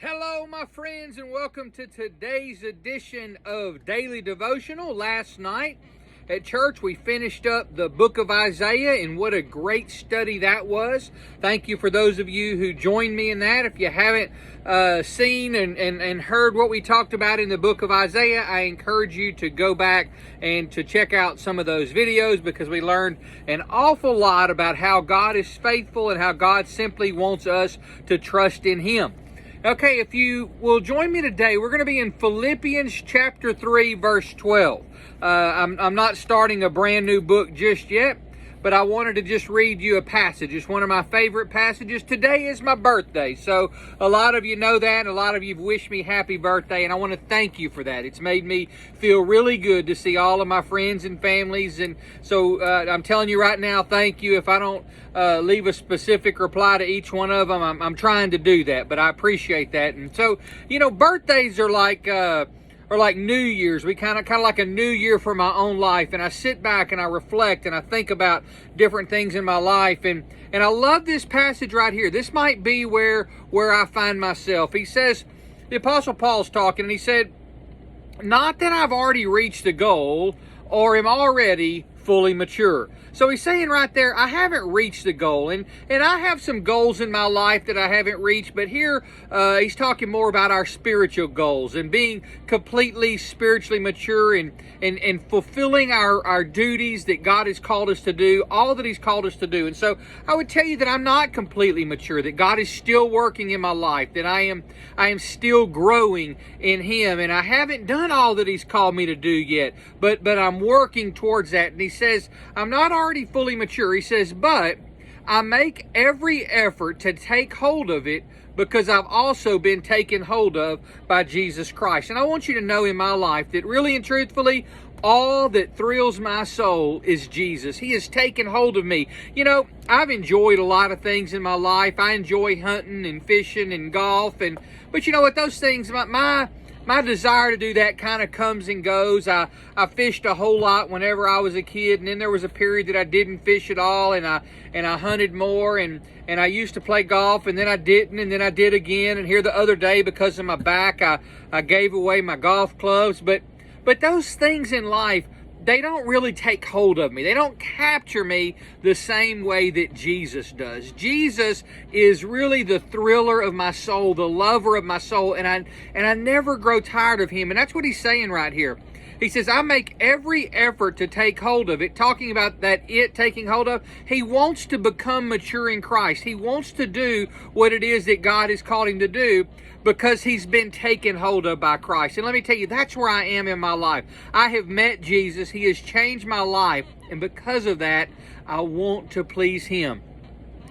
Hello, my friends, and welcome to today's edition of Daily Devotional. Last night at church, we finished up the book of Isaiah, and what a great study that was. Thank you for those of you who joined me in that. If you haven't seen and heard what we talked about in the book of Isaiah, I encourage you to go back and to check out some of those videos, because we learned an awful lot about how God is faithful and how God simply wants us to trust in Him. Okay, if you will join me today, we're going to be in Philippians chapter 3, verse 12. I'm not starting a brand new book just yet, but I wanted to just read you a passage. It's one of my favorite passages. Today is my birthday, so a lot of you know that, and a lot of you have wished me happy birthday, and I want to thank you for that. It's made me feel really good to see all of my friends and families, and so I'm telling you right now, thank you. If I don't leave a specific reply to each one of them, I'm trying to do that, but I appreciate that. And so, you know, birthdays are like New Year's. We kind of like a new year for my own life, and I sit back and I reflect and I think about different things in my life, and I love this passage right here. This might be where I find myself. He says, the Apostle Paul's talking, and he said, "Not that I've already reached the goal or am already fully mature." So he's saying right there, I haven't reached the goal, and I have some goals in my life that I haven't reached, but here he's talking more about our spiritual goals and being completely spiritually mature and fulfilling our duties that God has called us to do, all that He's called us to do. And so I would tell you that I'm not completely mature, that God is still working in my life, that I am still growing in Him, and I haven't done all that He's called me to do yet, but I'm working towards that. And he says, I'm not already fully mature. He says, but I make every effort to take hold of it, because I've also been taken hold of by Jesus Christ. And I want you to know in my life that really and truthfully, all that thrills my soul is Jesus. He has taken hold of me. You know, I've enjoyed a lot of things in my life. I enjoy hunting and fishing and golf, but you know what, those things, my desire to do that kind of comes and goes. I fished a whole lot whenever I was a kid, and then there was a period that I didn't fish at all, and I hunted more, and I used to play golf, and then I didn't, and then I did again. And here the other day, because of my back, I gave away my golf clubs. But those things in life, they don't really take hold of me. They don't capture me the same way that Jesus does. Jesus is really the thriller of my soul, the lover of my soul, and I never grow tired of Him. And that's what He's saying right here. He says, I make every effort to take hold of it. Talking about that taking hold of. He wants to become mature in Christ. He wants to do what it is that God has called him to do, because he's been taken hold of by Christ. And let me tell you, that's where I am in my life. I have met Jesus. He has changed my life. And because of that, I want to please Him.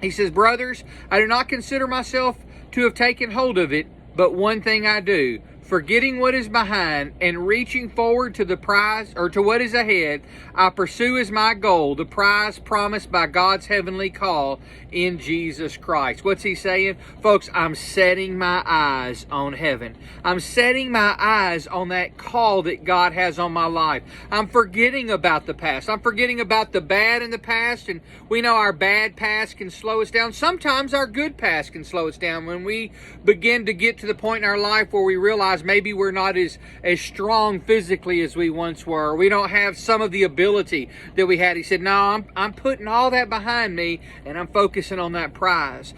He says, brothers, I do not consider myself to have taken hold of it, but one thing I do, forgetting what is behind and reaching forward to the prize, or to what is ahead, I pursue as my goal the prize promised by God's heavenly call in Jesus Christ. What's he saying? Folks, I'm setting my eyes on heaven. I'm setting my eyes on that call that God has on my life. I'm forgetting about the past. I'm forgetting about the bad in the past, and we know our bad past can slow us down. Sometimes our good past can slow us down when we begin to get to the point in our life where we realize maybe we're not as strong physically as we once were. We don't have some of the ability that we had. He said, no, I'm putting all that behind me, and I'm focusing on that prize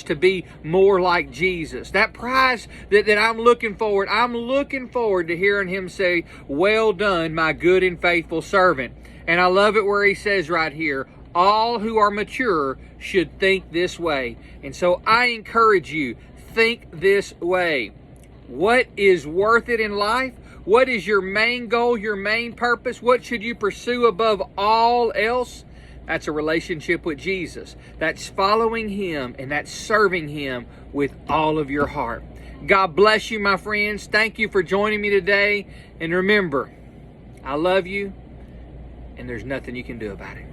to be more like Jesus. That prize that I'm looking forward. I'm looking forward to hearing Him say, well done, my good and faithful servant. And I love it where He says right here, all who are mature should think this way. And so I encourage you, think this way. What is worth it in life? What is your main goal, your main purpose? What should you pursue above all else? That's a relationship with Jesus. That's following Him, and that's serving Him with all of your heart. God bless you, my friends. Thank you for joining me today. And remember, I love you, and there's nothing you can do about it.